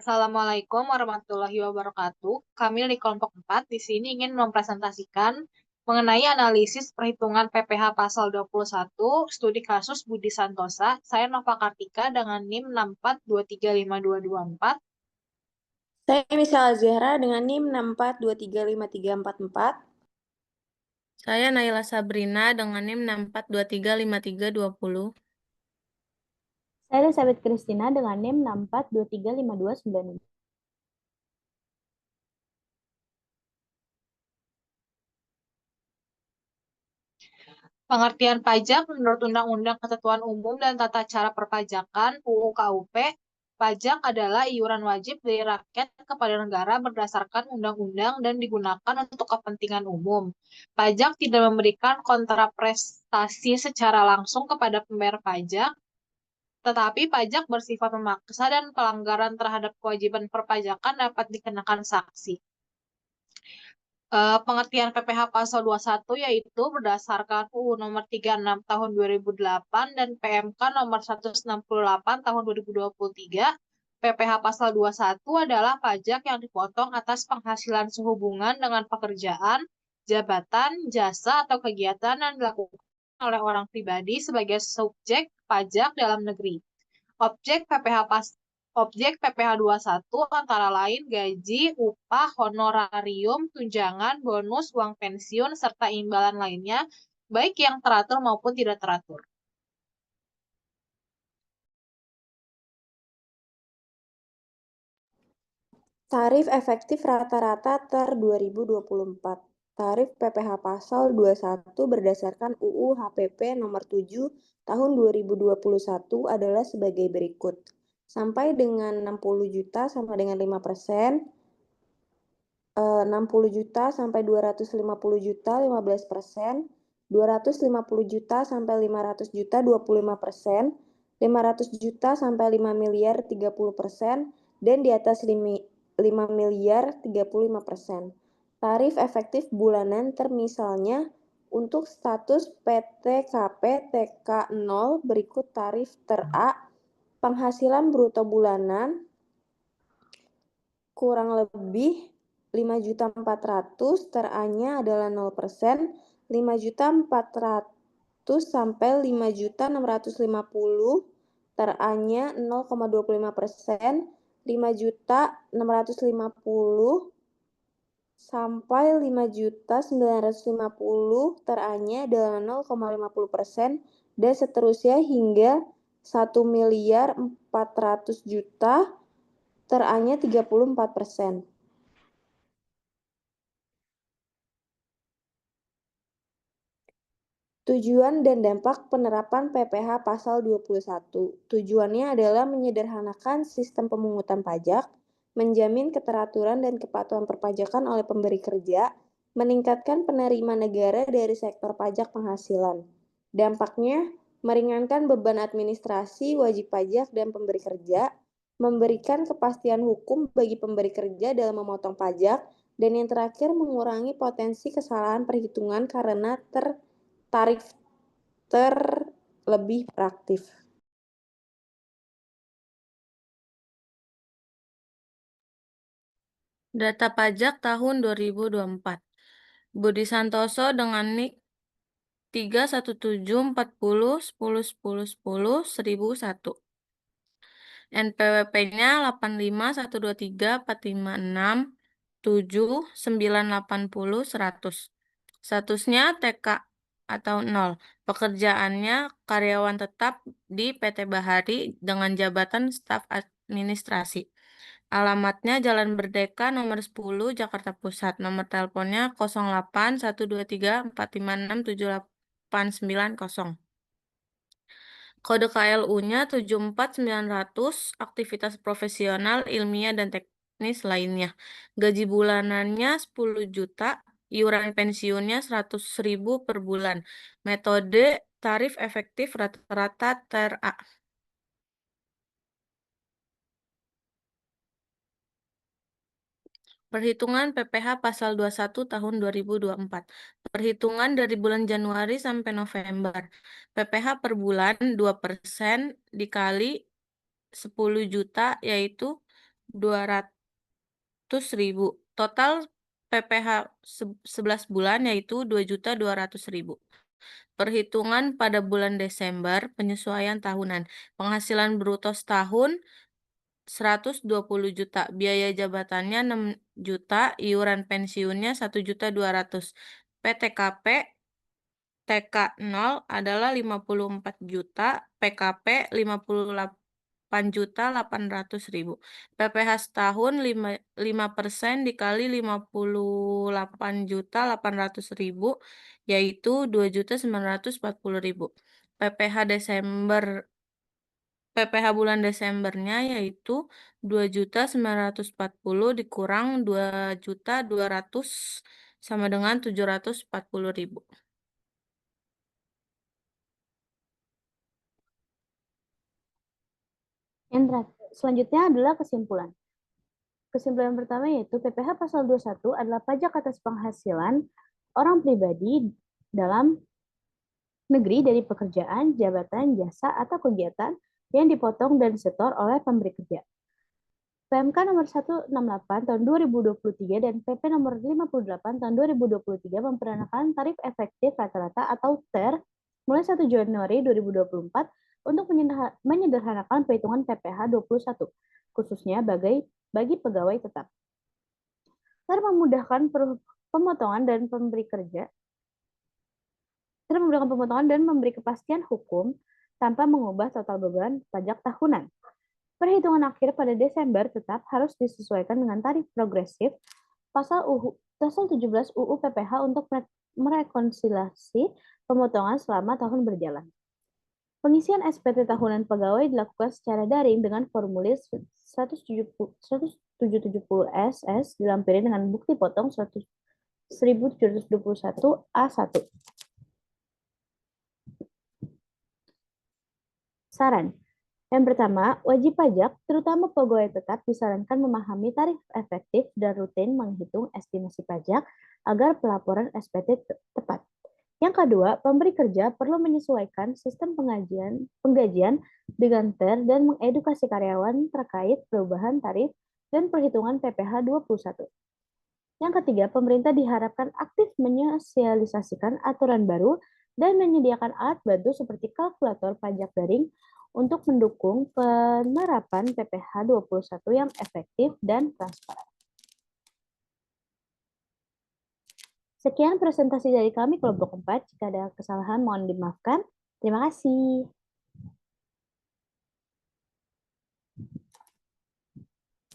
Assalamualaikum warahmatullahi wabarakatuh. Kami di kelompok 4 di sini ingin mempresentasikan mengenai analisis perhitungan PPh pasal 21, studi kasus Budi Santosa. Saya Nova Kartika dengan NIM 64235224. Saya Michelle Azhara dengan NIM 64235344. Saya Naila Sabrina dengan NIM 64235320. Saya Elizabeth Christina dengan NIM 64235295. Pengertian pajak menurut Undang-Undang Ketentuan Umum dan Tata Cara Perpajakan (UU KUP), pajak adalah iuran wajib dari rakyat kepada negara berdasarkan undang-undang dan digunakan untuk kepentingan umum. Pajak tidak memberikan kontraprestasi secara langsung kepada pembayar pajak, tetapi pajak bersifat memaksa dan pelanggaran terhadap kewajiban perpajakan dapat dikenakan sanksi. Pengertian PPh pasal 21 yaitu berdasarkan UU nomor 36 tahun 2008 dan PMK nomor 168 tahun 2023. PPh pasal 21 adalah pajak yang dipotong atas penghasilan sehubungan dengan pekerjaan, jabatan, jasa, atau kegiatan yang dilakukan oleh orang pribadi sebagai subjek pajak dalam negeri. Objek PPh 21 antara lain gaji, upah, honorarium, tunjangan, bonus, uang pensiun, serta imbalan lainnya, baik yang teratur maupun tidak teratur. Tarif efektif rata-rata ter 2024. Tarif PPh pasal 21 berdasarkan UU HPP nomor 7 tahun 2021 adalah sebagai berikut. Sampai dengan 60 juta sampai dengan 5%, 60 juta sampai 250 juta 15%, 250 juta sampai 500 juta 25%, 500 juta sampai 5 miliar 30%, dan di atas 5 miliar 35%. Tarif efektif bulanan misalnya untuk status PTKP TK0 berikut tarif ter-A, penghasilan bruto bulanan kurang lebih 5.400.000, ter-A-nya adalah 0%, 5.400.000 sampai 5.650.000, ter-A-nya 0,25%, 5.650.000 sampai 5.950.000, ter-A-nya adalah 0,50%, dan seterusnya hingga 1.400.000.000, ter-A-nya 34%. Tujuan dan dampak penerapan PPh pasal 21. Tujuannya adalah menyederhanakan sistem pemungutan pajak, menjamin keteraturan dan kepatuhan perpajakan oleh pemberi kerja, meningkatkan penerimaan negara dari sektor pajak penghasilan. Dampaknya, meringankan beban administrasi, wajib pajak, dan pemberi kerja, memberikan kepastian hukum bagi pemberi kerja dalam memotong pajak, dan yang terakhir mengurangi potensi kesalahan perhitungan karena tarif lebih praktis. Data pajak tahun 2024. Budi Santoso dengan NIK 317401010101001. NPWP-nya 851234567980 Statusnya TK atau 0. Pekerjaannya karyawan tetap di PT Bahari dengan jabatan staf administrasi. Alamatnya Jalan Merdeka nomor 10 Jakarta Pusat. Nomor teleponnya 081234567890. Kode KLU-nya 74900, aktivitas profesional, ilmiah, dan teknis lainnya. Gaji bulanannya 10 juta, iuran pensiunnya 100.000 per bulan. Metode tarif efektif rata-rata ter-A. Perhitungan PPh pasal 21 tahun 2024. Perhitungan dari bulan Januari sampai November. PPh per bulan 2% dikali 10 juta yaitu 200.000. Total PPh 11 bulan yaitu 2.200.000. Perhitungan pada bulan Desember, penyesuaian tahunan. Penghasilan bruto setahun 120 juta, biaya jabatannya 6 juta, iuran pensiunnya 1.200.000. PTKP TK0 adalah 54 juta, PKP 58.800.000. PPh setahun 5% dikali 58.800.000 yaitu 2.940.000. PPh bulan Desembernya yaitu 2.940 dikurang 2.200 sama dengan 740.000. Selanjutnya adalah kesimpulan. Kesimpulan pertama yaitu PPh pasal 21 adalah pajak atas penghasilan orang pribadi dalam negeri dari pekerjaan, jabatan, jasa, atau kegiatan yang dipotong dan disetor oleh pemberi kerja. PMK nomor 168 tahun 2023 dan PP nomor 58 tahun 2023 memperanakan tarif efektif rata-rata atau TER mulai 1 Januari 2024 untuk menyederhanakan perhitungan PPh 21, khususnya bagi pegawai tetap. TER memudahkan pemotongan dan memberi kepastian hukum tanpa mengubah total beban pajak tahunan. Perhitungan akhir pada Desember tetap harus disesuaikan dengan tarif progresif pasal 17 UU PPh untuk merekonsiliasi pemotongan selama tahun berjalan. Pengisian SPT tahunan pegawai dilakukan secara daring dengan formulir 170SS dilampiri dengan bukti potong 1721A1. Saran. Yang pertama, wajib pajak, terutama pegawai tetap, disarankan memahami tarif efektif dan rutin menghitung estimasi pajak agar pelaporan SPT tepat. Yang kedua, pemberi kerja perlu menyesuaikan sistem penggajian dengan TER dan mengedukasi karyawan terkait perubahan tarif dan perhitungan PPh 21. Yang ketiga, pemerintah diharapkan aktif menyosialisasikan aturan baru dan menyediakan alat bantu seperti kalkulator pajak daring untuk mendukung penerapan PPh 21 yang efektif dan transparan. Sekian presentasi dari kami kelompok 4. Jika ada kesalahan mohon dimaafkan. Terima kasih.